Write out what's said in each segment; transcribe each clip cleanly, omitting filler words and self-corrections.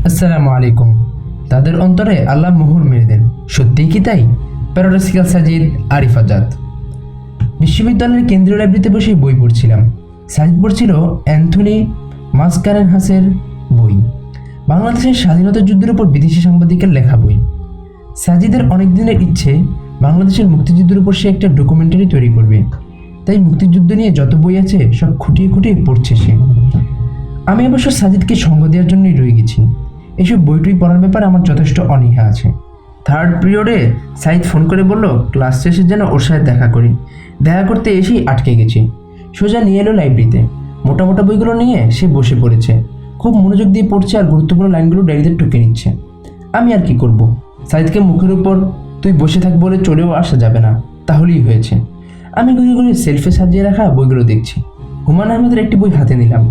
আসসালামু আলাইকুম। তাদের অন্তরে আল্লাহ মোহর মেরে দেন, সত্যিই কি তাই? প্যারাডক্সিক্যাল সাজিদ, আরিফ আজাদ। বিশ্ববিদ্যালয়ের কেন্দ্রীয় লাইব্রেরিতে বসে বই পড়ছিলাম। সাজিদ পড়ছিল অ্যান্থনি মাসকারেনহাসের বই, বাংলাদেশের স্বাধীনতা যুদ্ধের উপর বিদেশি সাংবাদিকের লেখা বই। সাজিদের অনেক দিনের ইচ্ছে বাংলাদেশের মুক্তিযুদ্ধের উপর সে একটা ডকুমেন্টারি তৈরি করবে, তাই মুক্তিযুদ্ধ নিয়ে যত বই আছে সব খুঁটিয়ে খুঁটিয়ে পড়ছে সে। আমি অবশ্য সাজিদকে সঙ্গ দেওয়ার জন্যই রয়ে গেছি। এসব বইটুই পড়ার ব্যাপারে আমার যথেষ্ট অনীহা আছে। থার্ড পিরিয়ডে সাজিদ ফোন করে বলল ক্লাস শেষে যেন ওর সাথে দেখা করি। দেখা করতে এসেই আটকে গেছি। সোজা নিয়ে এলো লাইব্রেরিতে। মোটা মোটা বইগুলো নিয়ে সে বসে পড়েছে, খুব মনোযোগ দিয়ে পড়ছে আর গুরুত্বপূর্ণ লাইনগুলো ডায়েরিতে টুকে নিচ্ছে। আমি আর কি করব? সাজিদকে মুখের উপর তুই বসে থাক বলে চলেও আসা যাবে না, তাহলেই হয়েছে। আমি ঘুরে ঘুরে সেলফে সাজিয়ে রাখা বইগুলো দেখছি। হুমায়ুন আহমেদের একটি বই হাতে নিলাম।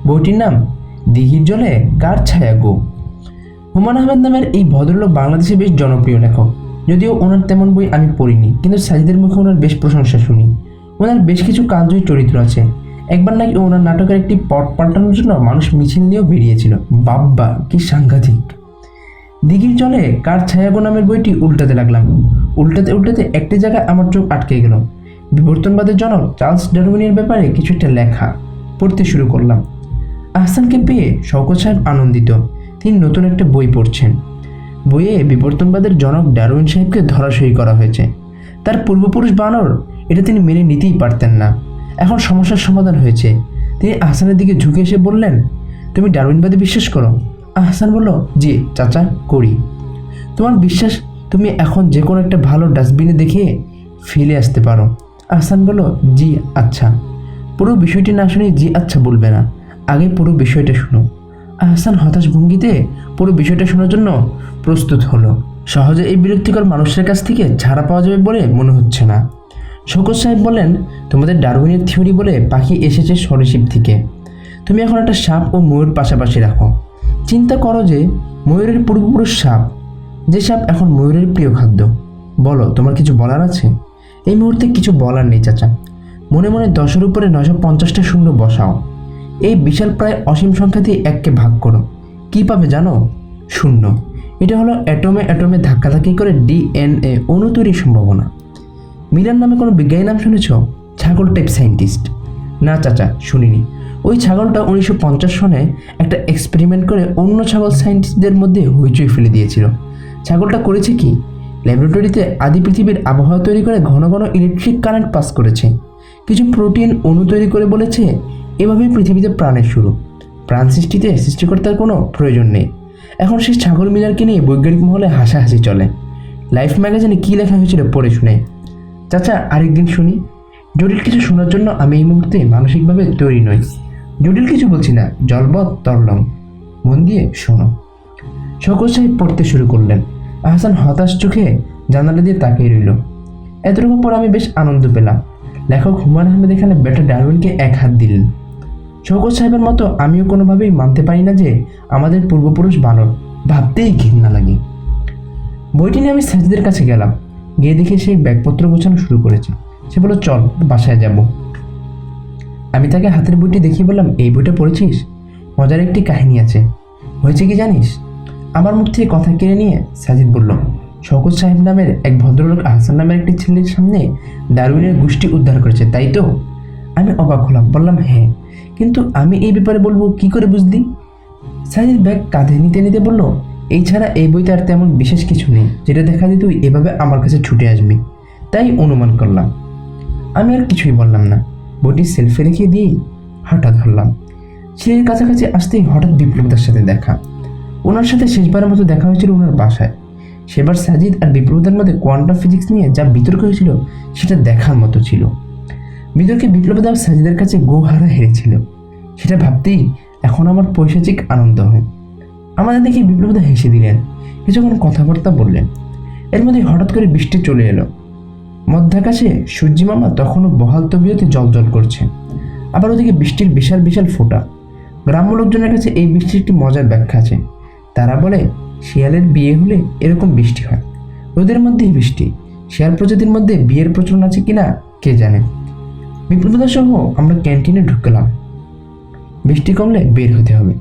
বইটির নাম দিঘির জলে কার ছায়া গো। হুমায়ুন আহমেদ নামের এই ভদ্রলোক বাংলাদেশে বেশ জনপ্রিয় লেখক। যদিও ওনার তেমন বই আমি পড়িনি, কিন্তু সাজিদের মুখে ওনার বেশ প্রশংসা শুনি। ওনার বেশ কিছু কালজয়ী চরিত্র আছে। একবার নাকি ওনার নাটকের একটি পট পাল্টানোর জন্য মানুষ মিছিল নিয়েও বেরিয়েছিল। বাব্বা, কি সাংঘাতিক! দিঘির জলে কার ছায়া গো নামের বইটি উল্টাতে লাগলাম। উল্টাতে উল্টাতে একটি জায়গায় আমার চোখ আটকে গেল। বিবর্তনবাদের জনক চার্লস ডারউইনের ব্যাপারে কিছু একটা লেখা। পড়তে শুরু করলাম। আহসানকে পেয়ে শওকত সাহেব আনন্দিত। তিনি নতুন একটা বই পড়ছেন। বইয়ে বিবর্তনবাদের জনক ডারউইন সাহেবকে ধরাশায়ী করা হয়েছে। তার পূর্বপুরুষ বানর, এটা তিনি মেনে নিতেই পারতেন না। এখন সমস্যার সমাধান হয়েছে। তিনি আহসানের দিকে ঝুঁকে এসে বললেন, তুমি ডারউইনবাদে বিশ্বাস করো? আহসান বলল, জি চাচা, করি। তোমার বিশ্বাস তুমি এখন যে কোনো একটা ভালো ডাস্টবিনে দেখে ফেলে আসতে পারো? আহসান বলল, জি আচ্ছা। পুরো বিষয়টি না শুনে জি আচ্ছা বলবে না, আগে পুরো বিষয়টা শুনো। আহসান হতাশ ভঙ্গিতে পুরো বিষয়টা শোনার জন্য প্রস্তুত হলো। সহজে এই বিরক্তিকর মানুষের কাছ থেকে ছাড়া পাওয়া যাবে বলে মনে হচ্ছে না। শওকত সাহেব বললেন, তোমাদের ডারউইনের থিওরি বলে পাখি এসেছে সরীসৃপ থেকে। তুমি এখন একটা সাপ ও ময়ূর পাশাপাশি রাখো। চিন্তা করো যে ময়ূরের পূর্বপুরুষ সাপ, যে সাপ এখন ময়ূরের প্রিয় খাদ্য। বলো, তোমার কিছু বলার আছে? এই মুহূর্তে কিছু বলার নেই চাচা। মনে মনে 10-এর উপরে 950টা শূন্য বসাও। এই বিশাল প্রায় অসীম সংখ্যা দিয়ে 1কে ভাগ করো। কি পাবে জানো? শূন্য। এটা হলো অ্যাটমে অ্যাটমে ধাক্কাধাক্কি করে ডিএনএ অণু তৈরির সম্ভাবনা। মিলার নামে কোনো বিজ্ঞানী নাম শুনেছ? ছাগল টাইপ সায়েন্টিস্ট। না চাচা, শুনিনি। ওই ছাগলটা 1950 সনে একটা এক্সপেরিমেন্ট করে অন্য ছাগল সায়েন্টিস্টদের মধ্যে হইচই ফেলে দিয়েছিল। ছাগলটা করেছে কি, ল্যাবরেটরিতে আদি পৃথিবীর আবহাওয়া তৈরি করে ঘন ঘন ইলেকট্রিক কারেন্ট পাস করেছে। কিছু প্রোটিন অণু তৈরি করে বলেছে এভাবেই পৃথিবীতে প্রাণের শুরু। প্রাণ সৃষ্টিতে সৃষ্টিকর্তার কোনো প্রয়োজন নেই। এখন সেই ছাগল মিলারকে নিয়ে বৈজ্ঞানিক মহলে হাসাহাসি চলে। লাইফ ম্যাগাজিনে কী লেখা হয়েছিল পড়ে শুনে। চাচা, আরেকদিন শুনি। জটিল কিছু শোনার জন্য আমি এই মুহূর্তে মানসিকভাবে তৈরি নই। জটিল কিছু বলছি না, জলবৎ তরলম। মন দিয়ে শোনো। শওকত সাহেব পড়তে শুরু করলেন। আহসান হতাশ চোখে জানালা দিয়ে তাকিয়ে রইল। এতটুকু পর আমি বেশ আনন্দ পেলাম। লেখক হুমায়ুন আহমেদ এখানে বেটা ডারউইনকে এক হাত দিলেন। শওকত সাহেবের মতো আমিও কোনোভাবেই মানতে পারি না যে আমাদের পূর্বপুরুষ বানর, ভাবতেই ঘৃণা লাগে। বইটি নিয়ে আমি সাজিদের কাছে গেলাম। গিয়ে দেখে সেই ব্যাগপত্র গোছানো শুরু করেছে। সে বলল, চল বাসায় যাব। আমি তাকে হাতের বইটি দেখিয়ে বললাম, এই বইটা পড়েছিস? মজার একটি কাহিনী আছে। হয়েছে কি জানিস? আমার মুখ থেকে কথা কেড়ে নিয়ে সাজিদ বলল, শওকত সাহেব নামের এক ভদ্রলোক আহসান নামের একটি ছেলের সামনে ডারউইনের গোষ্ঠী উদ্ধার করেছে, তাই তো? আমি অবাক হলাম, বললাম, হ্যাঁ, কিন্তু আমি এই ব্যাপারে বলবো কি করে বুঝলি? সাজিদ ব্যাগ কাঁধে নিতে নিতে বলল, এই ছাড়া এই বইতে আর তেমন বিশেষ কিছু নেই যেটা দেখা দিয়ে তুই এভাবে আমার কাছে ছুটে আসবি, তাই অনুমান করলাম। আমি আর কিছুই বললাম না। বইটি সেলফে রেখে দিয়েই হাঁটা ধরলাম। ছেলের কাছাকাছি আসতেই হঠাৎ বিপ্লবদার সাথে দেখা। ওনার সাথে শেষবারের মতো দেখা হয়েছিল ওনার বাসায়। সেবার সাজিদ আর বিপ্লবদার মধ্যে কোয়ান্টাম ফিজিক্স নিয়ে যা বিতর্ক হয়েছিল সেটা দেখার মতো ছিল। বিতর্কে বিপ্লবদা সাজিদের কাছে গোহারা হেরেছিল। সেটা ভাবতেই এখন আমার পৈশাচিক আনন্দ হয়। আমাদের দেখে বিপ্লবদা হেসে দিলেন, কিছুক্ষণ কথাবার্তা বললেন। এর মধ্যে হঠাৎ করে বৃষ্টি চলে এলো। মধ্যাকাশে সূর্যি মামা তখনও বহাল তবিয়তে জলজল করছে। আবার ওদিকে বৃষ্টির বিশাল বিশাল ফোঁটা। গ্রাম্য লোকজনের কাছে এই বৃষ্টির একটি মজার ব্যাখ্যা আছে। তারা বলে, শিয়ালের বিয়ে হলে এরকম বৃষ্টি হয়। ওদের মধ্যেই বৃষ্টি। শিয়াল প্রজাতির মধ্যে বিয়ের প্রচলন আছে কিনা কে জানে। বিপ্লবদা সহ আমরা ক্যান্টিনে ঢুকলাম। বৃষ্টি কমলে বের হতে হবে।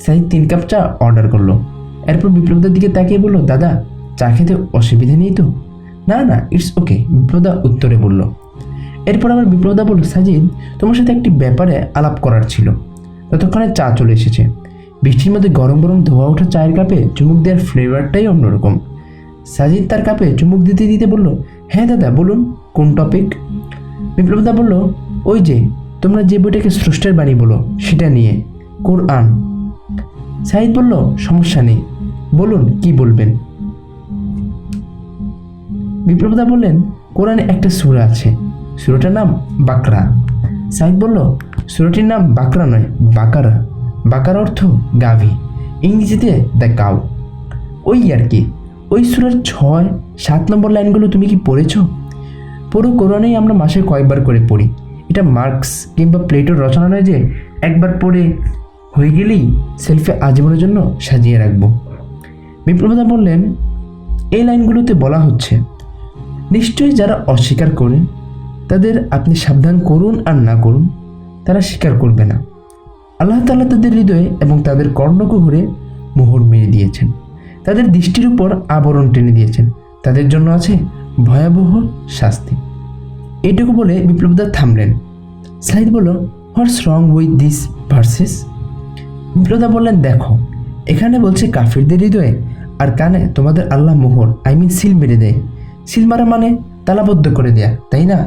সাহিদ 3 কাপ চা অর্ডার করলো। এরপর বিপ্লবদার দিকে তাকিয়ে বলল, দাদা চা খেতে অসুবিধা নেই তো? না না, ইটস ওকে, বিপ্লবদা উত্তরে বলল। এরপর আবার বিপ্লবদা বলল, সাজিদ তোমার সাথে একটি ব্যাপারে আলাপ করার ছিল। ততক্ষণে চা চলে এসেছে। বৃষ্টির মধ্যে গরম গরম ধোয়া ওঠা চায়ের কাপে চুমুক দেওয়ার ফ্লেভারটাই অন্যরকম। সাজিদ তার কাপে চুমুক দিতে দিতে বলল, হ্যাঁ দাদা বলুন, কোন টপিক? বিপ্লবদা বলল, ওই যে তোমরা যে বইটাকে স্রষ্টার বাণী বলো সেটা নিয়ে, কোরআন। সাজিদ বলল, সমস্যা নেই, বলুন কি বলবেন। বিপ্লবদা বললেন, কোরআনে একটা সূরা আছে, সূরাটার নাম বাকরা। সাজিদ বলল, সূরাটির নাম বাকরা নয়, বাকারা। বাকার অর্থ গাভী, ইংরেজিতে দ্য কাউ। ওই আর কি। ওই সূরার 6-7 নম্বর লাইনগুলো তুমি কি পড়েছ? পুরো কোরআনেই আমরা মাসে কয়েকবার করে পড়ি। এটা মার্কস কিংবা প্লেটোর রচনা নয় যে একবার পড়ে হয়ে গেলেই সেলফে আজীবনের জন্য সাজিয়ে রাখবো। বিপ্লবদা বললেন, এই লাইনগুলোতে বলা হচ্ছে, নিশ্চয়ই যারা অস্বীকার করে তাদের আপনি সাবধান করুন আর না করুন, তারা স্বীকার করবে না। আল্লাহ তাআলা তাদের হৃদয়ে এবং তাদের কর্ণকুহরে মোহর মেরে দিয়েছেন, তাদের দৃষ্টির উপর আবরণ টেনে দিয়েছেন, তাদের জন্য আছে ভয়াবহ শাস্তি। এটুকু বলে বিপ্লবদা থামলেন। সাইদ বলল, হোয়াটস রং উইথ দিস ভার্সেস? বিপ্লবদা বললেন, দেখো এখানে বলছে কাফিরদের হৃদয়ে আর কানে তোমাদের আল্লাহ মোহর সিল মেরে দেয়। সিল মারা মানে তালাবদ্ধ করে দেয়া, তাই না?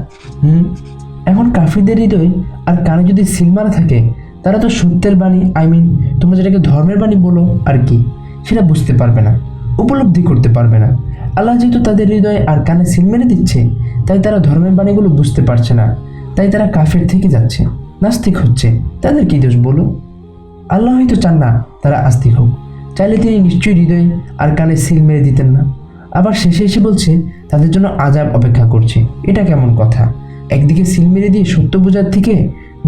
এখন কাফিরদের হৃদয়ে আর কানে যদি সিল মারা থাকে, তারা তো সত্যের বাণী তোমরা যেটাকে ধর্মের বাণী বলো আর কি, সেটা বুঝতে পারবে না, উপলব্ধি করতে পারবে না। আল্লাহ যেহেতু তাদের হৃদয়ে আর কানে সিল মেরে দিচ্ছে, তাই তারা ধর্মের বাণীগুলো বুঝতে পারছে না, তাই তারা কাফের থেকে যাচ্ছে, নাস্তিক হচ্ছে। তাদের কি দোষ বলো? আল্লাহ হয়তো চান না তারা আস্তিক হোক, চাইলে তিনি নিশ্চয়ই হৃদয়ে আর কানে সিল মেরে দিতেন না। আবার শেষে এসে বলছে তাদের জন্য আযাব অপেক্ষা করছে। এটা কেমন কথা? একদিকে সিল মেরে দিয়ে সত্য বোঝার থেকে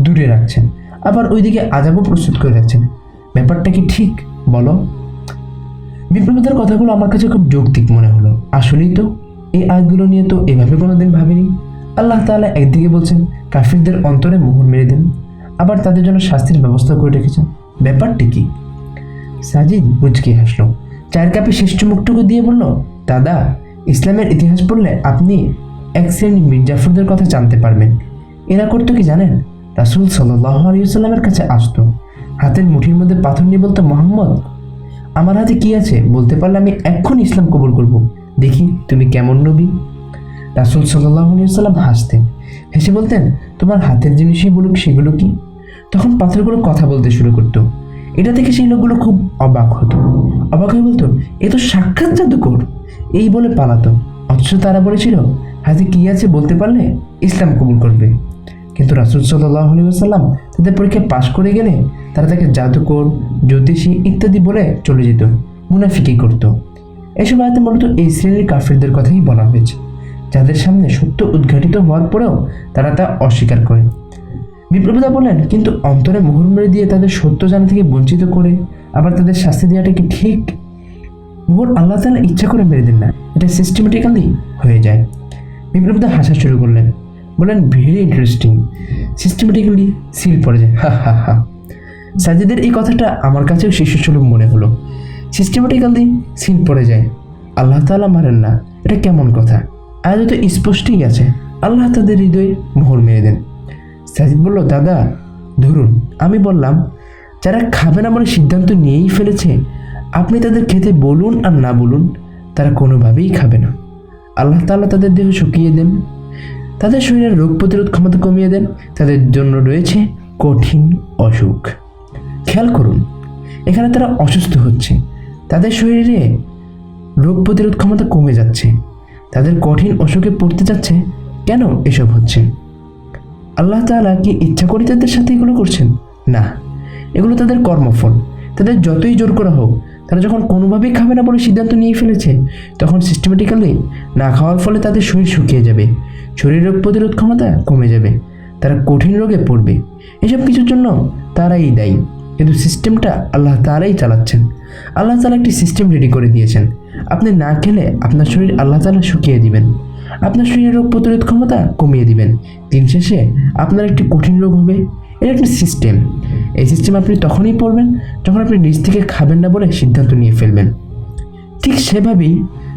দূরে রাখছেন, আবার ওইদিকে আযাবও প্রস্তুত করে রাখছেন। ব্যাপারটা কি ঠিক বলো? বিপ্লবীদের কথাগুলো আমার কাছে খুব যৌক্তিক মনে হলো। আসলেই তো এই আয়াতগুলো নিয়ে তো এভাবে কোনোদিন ভাবিনি। আল্লাহ তাআলা একদিকে বলছেন কাফিরদের অন্তরে মোহর মেরে দেন, আবার তাদের জন্য শাস্তির ব্যবস্থা করে রেখেছেন। ব্যাপারটি কি? সাজিদ মুচকি হাসলো, চায়ের কাপে শেষ চুমুকটুকু দিয়ে বলল, দাদা ইসলামের ইতিহাস পড়লে আপনি এক শ্রেণী মির্জাফরদের কথা জানতে পারবেন। এরা করতো কি জানেন? রাসূল সাল্লাল্লাহু আলাইহি ওয়াসাল্লামের কাছে আসতো, হাতের মুঠির মধ্যে পাথর নিয়ে বলতো, মুহাম্মদ আমার হাতে কি আছে বলতে পারলে আমি এক্ষুনি ইসলাম কবুল করব, দেখি তুমি কেমন নবী। রাসূল সাল্লাল্লাহু আলাইহি ওয়াসাল্লাম হাসতেন, হেসে বলতেন, তোমার হাতের জিনিসই বলুক সেগুলো কি। তখন পাথরগুলো কথা বলতে শুরু করতো। এটা থেকে সেই লোকগুলো খুব অবাক হতো, অবাক হয়ে বলতো, এ তো সাক্ষাৎ জাদুকর, এই বলে পালাতো। অথচ তারা বলেছিল হাতে কি আছে বলতে পারলে ইসলাম কবুল করবে। কিন্তু রাসূল সাল্লাল্লাহু আলাইহি ওয়াসাল্লাম তাদের পরীক্ষায় পাশ করে গেলে তারা তাকে জাদুকর, জ্যোতিষী ইত্যাদি বলে চলে যেত, মুনাফিকি করত। এসব আয়াতে মূলত এই শ্রেণীর কাফিরদের কথাই বলা হয়েছে, যাদের সামনে সত্য উদ্ঘাটিত হওয়ার পরেও তারা তা অস্বীকার করে। বিপ্লবীরা বলেন, কিন্তু অন্তরে মোহর মেরে দিয়ে তাদের সত্য জানা থেকে বঞ্চিত করে আবার তাদের শাস্তি দেওয়াটা কি ঠিক? মোহর আল্লাহ তাআলা ইচ্ছা করে মেরে দেন না, এটা সিস্টেমেটিক্যালি হয়ে যায়। বিপ্লবীরা হাসা শুরু করলেন, বলেন, ভেরি ইন্টারেস্টিং, সিস্টেমেটিক্যালি সিল পড়ে যায়, হা হা হা। সাজিদের এই কথাটা আমার কাছেও শিশুসুলভ মনে হলো। সিস্টেমেটিক্যালি সিল পড়ে যায়, আল্লাহ তাআলা মারেন না, এটা কেমন কথা? আয়াতে তো স্পষ্টই আছে আল্লাহ তাদের হৃদয়ে মোহর মেরে দেন। সাজিদ বলল, দাদা ধরুন আমি বললাম যারা খাবে না বলে সিদ্ধান্ত নিয়েই ফেলেছে, আপনি তাদের খেতে বলুন আর না বলুন, তারা কোনোভাবেই খাবে না। আল্লাহ তাআলা তাদের দেহ শুকিয়ে দেন, তাদের শরীরের রোগ প্রতিরোধ ক্ষমতা কমিয়ে দেন, তাদের জন্য রয়েছে কঠিন অসুখ। খেয়াল করুন, এখানে তারা অসুস্থ হচ্ছে, তাদের শরীরে রোগ প্রতিরোধ ক্ষমতা কমে যাচ্ছে, তাদের কঠিন অসুখে পড়তে যাচ্ছে। কেন এসব হচ্ছে? আল্লাহ তাআলা কি ইচ্ছা করে তাদের সাথে এগুলো করছেন? না, এগুলো তাদের কর্মফল। তাদের যতই জোর করা হোক, তারা যখন কোনোভাবেই খাবে না বলে সিদ্ধান্ত নিয়ে ফেলেছে, তখন সিস্টেমেটিক্যালি না খাওয়ার ফলে তাদের শরীর শুকিয়ে যাবে, শরীর রোগ প্রতিরোধ ক্ষমতা কমে যাবে, তারা কঠিন রোগে পড়বে। এসব কিছুর জন্য তারাই দায়ী, কিন্তু সিস্টেমটা আল্লাহ তাআলাই চালাচ্ছেন। আল্লাহ তাআলা একটি সিস্টেম রেডি করে দিয়েছেন, আপনি না খেলে আপনার শরীর আল্লাহ তাআলা শুকিয়ে দিবেন, আপনার শরীরের রোগ প্রতিরোধ ক্ষমতা কমিয়ে দিবেন, দিন শেষে আপনার একটি কঠিন রোগ হবে। এটা একটা সিস্টেম। এই সিস্টেম আপনি তখনই পড়বেন যখন আপনি নিজ থেকে খাবেন না বলে সিদ্ধান্ত নিয়ে ফেলবেন। ঠিক সেভাবেই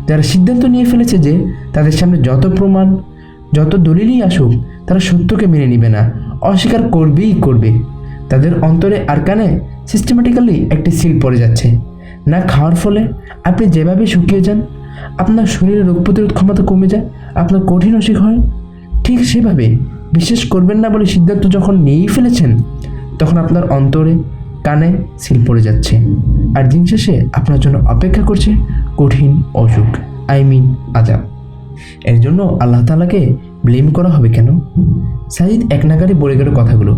যারা সিদ্ধান্ত নিয়ে ফেলেছে যে তাদের সামনে যত প্রমাণ, যত দলিলই আসুক, তারা সত্যকে মেনে নেবে না, অস্বীকার করবেই করবে, তাদের অন্তরে আর কানে সিস্টেম্যাটিক্যালি একটি সিল পড়ে যাচ্ছে। না খাওয়ার ফলে আপনি যেভাবে শুকিয়ে যান, আপনার শরীরে রোগ প্রতিরোধ ক্ষমতা কমে যায়, আপনার কঠিন অসুখ হয়, ঠিক সেভাবে বিশ্বাস করবেন না বলে সিদ্ধান্ত যখন নিয়েই ফেলেছেন, তখন আপনার অন্তরে কানে সিল পড়ে যাচ্ছে। আর দিন শেষে আপনার জন্য অপেক্ষা করছে কঠিন অসুখ, আযাব। এর জন্য আল্লাহ তাআলাকে ব্লেম করা হবে কেন? সাজিদ এক নাগারে বলে গেল কথাগুলো।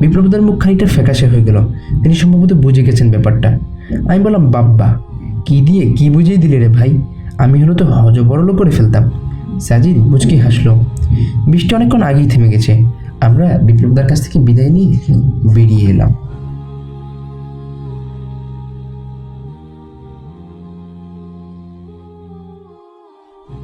বিপ্লবীদের মুখ খানিকটা ফ্যাকাশে হয়ে গেল। তিনি সম্ভবত বুঝে গেছেন ব্যাপারটা। আমি বললাম, বাব্বা, কি দিয়ে কি বুঝিয়ে দিলে রে ভাই, আমি হলো তো হজবরল করে ফেলতাম। সাজিদ মুচকি হাসলো। বৃষ্টি অনেকক্ষণ আগেই থেমে গেছে। আমরা বিপ্লবদার কাছ থেকে বিদায় নিয়ে বেরিয়ে এলাম।